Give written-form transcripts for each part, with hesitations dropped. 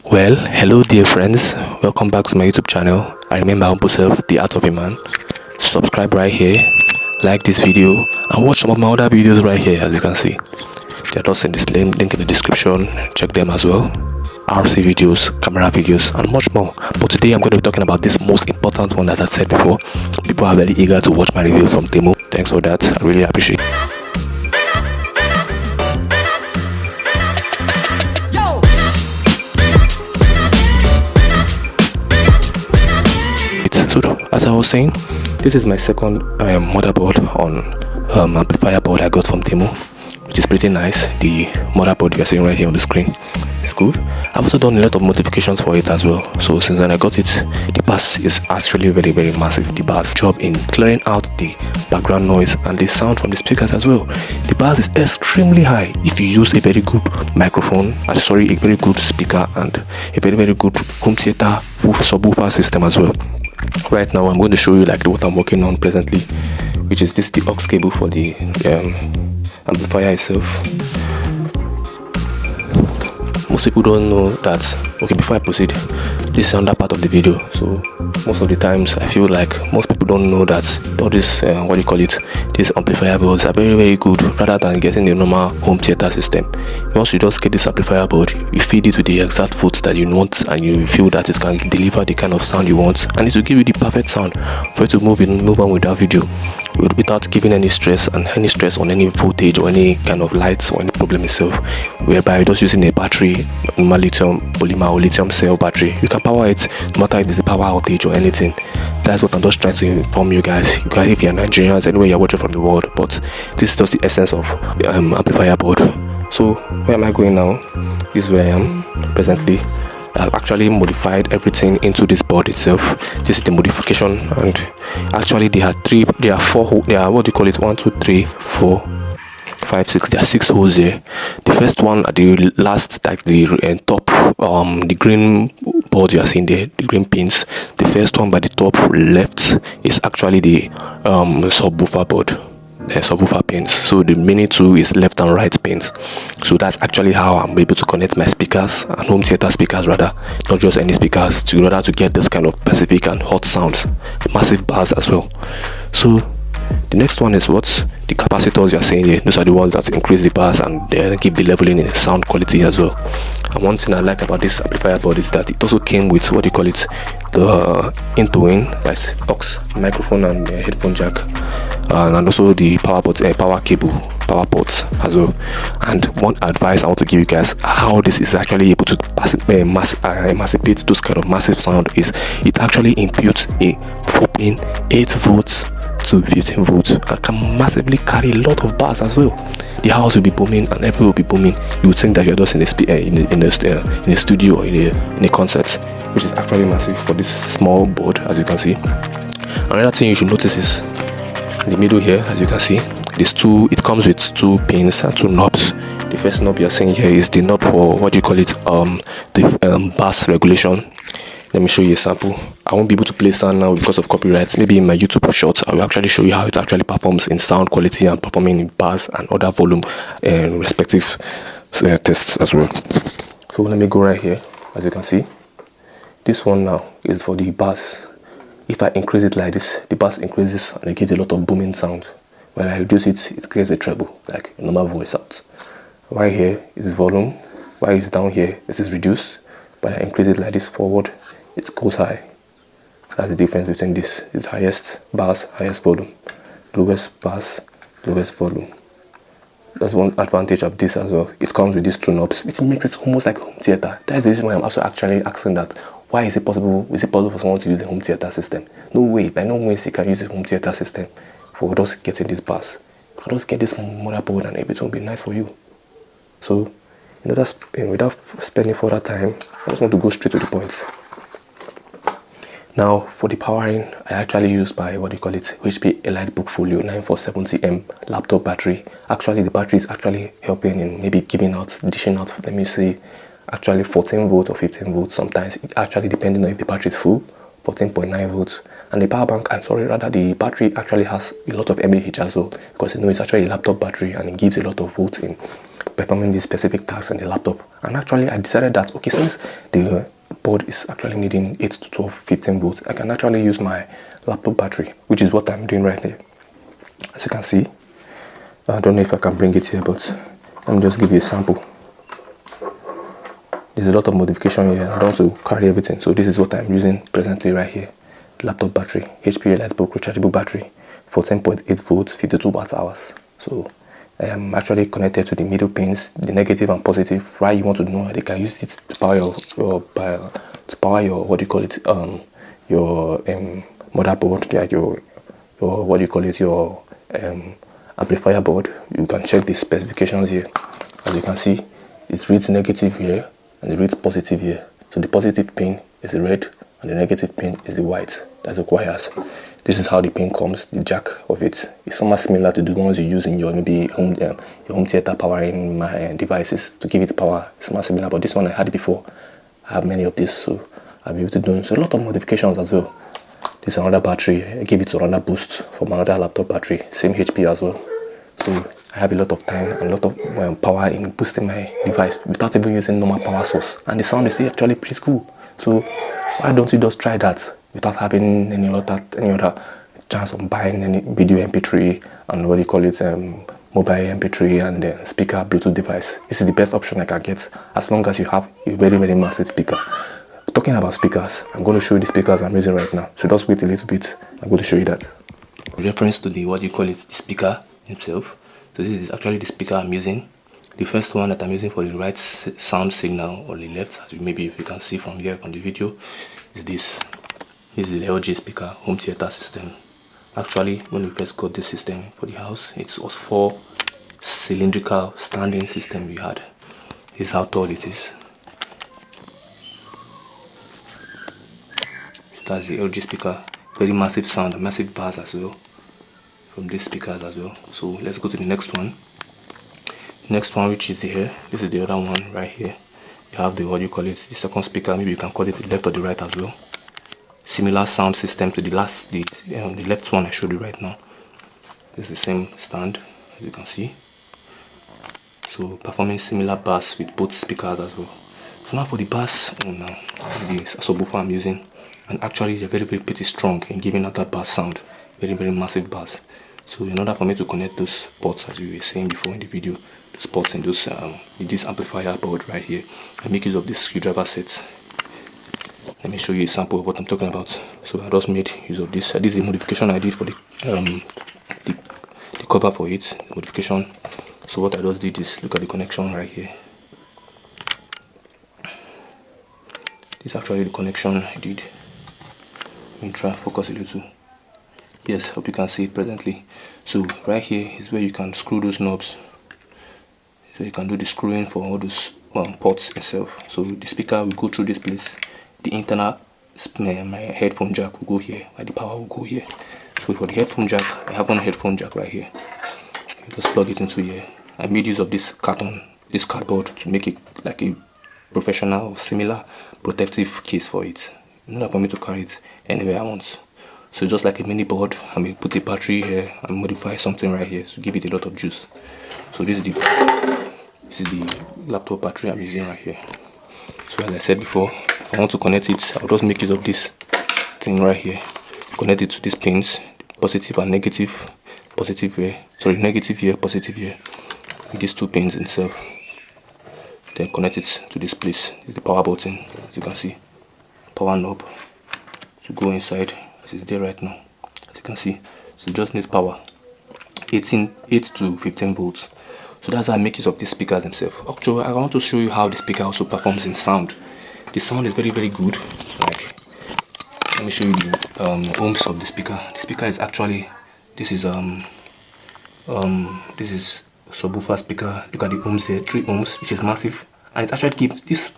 Well, hello dear friends, welcome back to my YouTube channel. I remember humble self, the art of a man. Subscribe right here, like this video, and watch some of my other videos right here. As you can see, they're just in this link in the description. Check them as well. RC videos, camera videos, and much more. But today I'm going to be talking about this most important one. As I said before, people are very eager to watch my review from Temu. Thanks for that, I really appreciate it. So as I was saying, this is my second motherboard on amplifier board I got from Temu, which is pretty nice. The motherboard you're seeing right here on the screen is good. I've also done a lot of modifications for it as well. So since when I got it, the bass is actually very massive. The bass job in clearing out the background noise and the sound from the speakers as well. The bass is extremely high if you use a very good microphone, a very good speaker, and a very good home theater subwoofer system as well. Right now I'm going to show you like what I'm working on presently, which is the aux cable for the amplifier itself. Most people don't know that. Okay, before I proceed, this is another part of the video. So most of the times I feel like most people don't know that all this these amplifier boards are very good, rather than getting the normal home theater system. Once you just get this amplifier board, you feed it with the exact foot that you want, and you feel that it can deliver the kind of sound you want, and it will give you the perfect sound for you to move on with that video without giving any stress on any voltage or any kind of lights or any problem itself, whereby you're just using a battery, normal lithium polymer or lithium cell battery. You can power it no matter if there's a power outage or anything. That's what I'm just trying to inform you guys. If you're Nigerians, anywhere you're watching from the world, but this is just the essence of amplifier board. So where am I going now? This is where I am presently. I've actually modified everything into this board itself. This is the modification, and actually there are 1, 2, 3, 4, 5, 6. There are 6 holes here. The first one at the last, like the top, the green board you are seeing there, the green pins. The first one by the top left is actually the subwoofer board. Subwoofer pins. So the mini 2 is left and right pins. So that's actually how I'm able to connect my speakers and home theater speakers, rather, not just any speakers, in order to get this kind of specific and hot sounds, massive bass as well. So the next one is the capacitors you're seeing here. Those are the ones that increase the bass and they give the leveling in sound quality as well. And one thing I like about this amplifier board is that it also came with the in-to-in, that's aux microphone and headphone jack, and also the power cable, power ports as well. And one advice I want to give you guys how this is actually able to emancipate those kind of massive sound is it actually imputes a whopping 8 volts to 15 volts and can massively carry a lot of bass as well. The house will be booming and everything will be booming. You would think that you're just in a studio or in a concert, which is actually massive for this small board, as you can see. Another thing you should notice is in the middle here, as you can see, it comes with 2 pins and 2 knobs. The first knob you're seeing here is the knob for the bass regulation. Let me show you a sample. I won't be able to play sound now because of copyrights. Maybe in my YouTube shorts I will actually show you how it actually performs in sound quality and performing in bass and other volume respective tests as well. So let me go right here. As you can see, this one now is for the bass. If I increase it like this, the bass increases and it gives a lot of booming sound. When I reduce it, it creates a treble, like a normal voice sound. Right here is its volume. While it's down here, this is reduced. But I increase it like this forward, it goes high. That's the difference between this. It's highest bass, highest volume. Lowest bass, lowest volume. That's one advantage of this as well. It comes with these 2 knobs, which makes it almost like home theater. That's the reason why I'm also actually asking that. Why is it possible? Is it possible for someone to use the home theater system? No way. By no means you can use the home theater system for just getting this bass. You can just get this motherboard and everything will be nice for you. So without spending further time, I just want to go straight to the point. Now for the powering, I actually use my HP EliteBook Folio 9470M laptop battery. Actually the battery is actually helping in maybe dishing out, let me see, actually 14 volts or 15 volts sometimes. It actually depending on if the battery is full, 14.9 volts. And the power bank, the battery actually has a lot of mAh as well, because it's actually a laptop battery and it gives a lot of volts in performing these specific tasks on the laptop. And actually I decided that, okay, since the board is actually needing 8 to 12, 15 volts, I can actually use my laptop battery, which is what I'm doing right here. As you can see, I don't know if I can bring it here, but let me just give you a sample. There's a lot of modification here. I don't want to carry everything, so this is what I'm using presently right here. Laptop battery, HP Lightbook rechargeable battery, 14.8 volts, 52 watt hours. So I am actually connected to the middle pins, the negative and positive. Why you want to know, they can use it to power your what do you call it, your motherboard, like your what do you call it, your amplifier board. You can check the specifications here. As you can see, it reads negative here and it reads positive here. So the positive pin is the red and the negative pin is the white. That's the wires. This is how the pin comes. The jack of it is somewhat similar to the ones you use in your maybe home theater powering my devices to give it power. It's somewhat similar, but this one I had it before. I have many of these, so I'll be able to do so a lot of modifications as well. This is another battery. I give it another boost from another laptop battery, same HP as well. So I have a lot of time and a lot of power in boosting my device without even using normal power source, and the sound is actually pretty cool. So why don't you just try that without having any other chance of buying any video MP3 and what do you call it, mobile MP3 and speaker Bluetooth device? This is the best option I can get, as long as you have a very massive speaker. Talking about speakers, I'm going to show you the speakers I'm using right now. So just wait a little bit. I'm going to show you that. Reference to the what do you call it, the speaker himself. So this is actually the speaker I'm using. The first one that I'm using for the right sound signal on the left, as maybe if you can see from here on the video, is this. This is the LG speaker home theater system. Actually, when we first got this system for the house, it was 4 cylindrical standing system we had. This is how tall it is. So that's the LG speaker. Very massive sound, massive bass as well from these speakers as well. So let's go to the next one. Next one, which is here. This is the other one right here. You have the what you call it, the second speaker. Maybe you can call it the left or the right as well. Similar sound system to the last, the left one I showed you right now. It's the same stand, as you can see. So performing similar bass with both speakers as well. So now for the bass, now this is the subwoofer I'm using, and actually they're very pretty strong in giving out that bass sound. Very massive bass. So in order for me to connect those ports, as you were saying before in the video, those ports in those this amplifier board right here, I make use of this screwdriver set. Let me show you a sample of what I'm talking about. So I just made use of this. This is a modification I did for the cover for it. The modification. So what I just did is look at the connection right here. This is actually the connection I did. Let me try and focus a little. Yes, hope you can see it presently. So right here is where you can screw those knobs. So you can do the screwing for all those ports itself. So the speaker will go through this place. The internal my headphone jack will go here, and the power will go here. So for the headphone jack, I have one headphone jack right here. You just plug it into here. I made use of this cardboard to make it like a professional or similar protective case for it, in order for me to carry it anywhere I want. So just like a mini board, I may put a battery here and modify something right here to give it a lot of juice. So this is the laptop battery I'm using right here. So as I said before, if I want to connect it, I'll just make use of this thing right here. Connect it to these pins, positive and negative, positive here, sorry, negative here, positive here, with these 2 pins itself. Then connect it to this place. This is the power button, as you can see. Power knob to go inside, as it's there right now, as you can see. So it just needs power, 8 to 15 volts. So that's how I make use of these speakers themselves. Actually, I want to show you how the speaker also performs in sound. The sound is very good. Like, let me show you the ohms of the speaker. The speaker is actually, this is subwoofer speaker. Look at the ohms there, 3 ohms, which is massive. And it actually gives this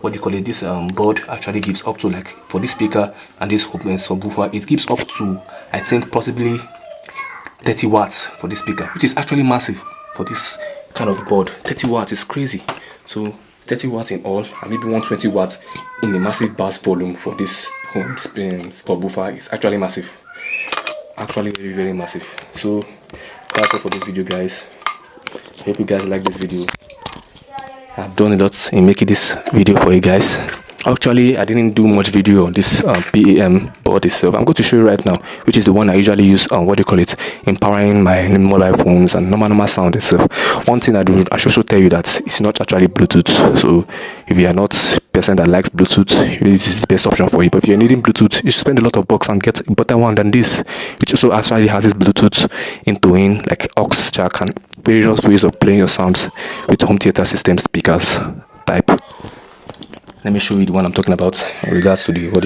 what do you call it, this board actually gives up to, like, for this speaker and this subwoofer, it gives up to, I think, possibly 30 watts for this speaker, which is actually massive for this kind of board. 30 watts is crazy. So 30 watts in all, and maybe 120 watts in the massive bass volume for this home subwoofer is actually massive. Actually very massive. So that's all for this video, guys. Hope you guys like this video. I've done a lot in making this video for you guys. Actually, I didn't do much video on this PAM board itself. I'm going to show you right now, which is the one I usually use on empowering my mobile phones and normal sound itself. One thing I should also tell you that it's not actually Bluetooth. So if you are not a person that likes Bluetooth, this is the best option for you. But if you're needing Bluetooth, you should spend a lot of bucks and get a better one than this, which also actually has this Bluetooth into like aux jack and various ways of playing your sounds with home theater system speakers type. Let me show you the one I'm talking about in regards to the the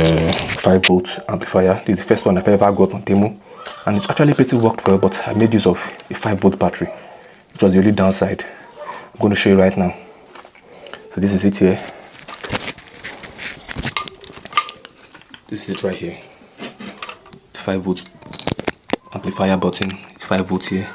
5-volt amplifier. This is the first one I've ever got on temu, and it's actually pretty worked well, but I made use of a 5-volt battery, which was the only downside. I'm going to show you right now. So this is it here. This is it right here. 5-volt amplifier button. It's 5 volts here.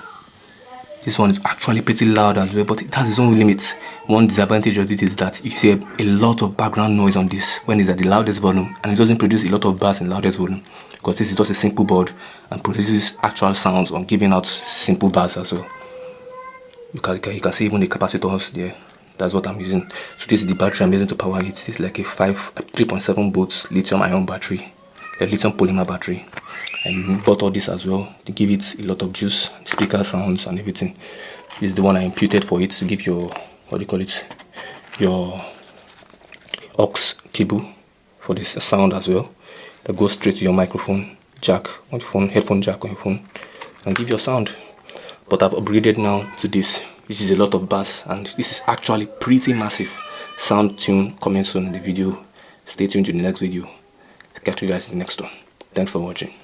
This one is actually pretty loud as well, but it has its own limits. One disadvantage of it is that you hear a lot of background noise on this when it's at the loudest volume, and it doesn't produce a lot of bass in loudest volume, because this is just a simple board and produces actual sounds on giving out simple bass as well. You can see even the capacitors there. That's what I'm using. So this is the battery I'm using to power it. It's like a 3.7 volts lithium ion battery, a lithium polymer battery. And bought all this as well to give it a lot of juice, speaker sounds and everything. This is the one I imputed for it to give your your aux cable for this sound as well, that goes straight to your microphone jack on your phone, headphone jack on your phone, and give your sound. But I've upgraded now to this. This is a lot of bass, and this is actually pretty massive. Sound tune coming soon in the video. Stay tuned to the next video. Catch you guys in the next one. Thanks for watching.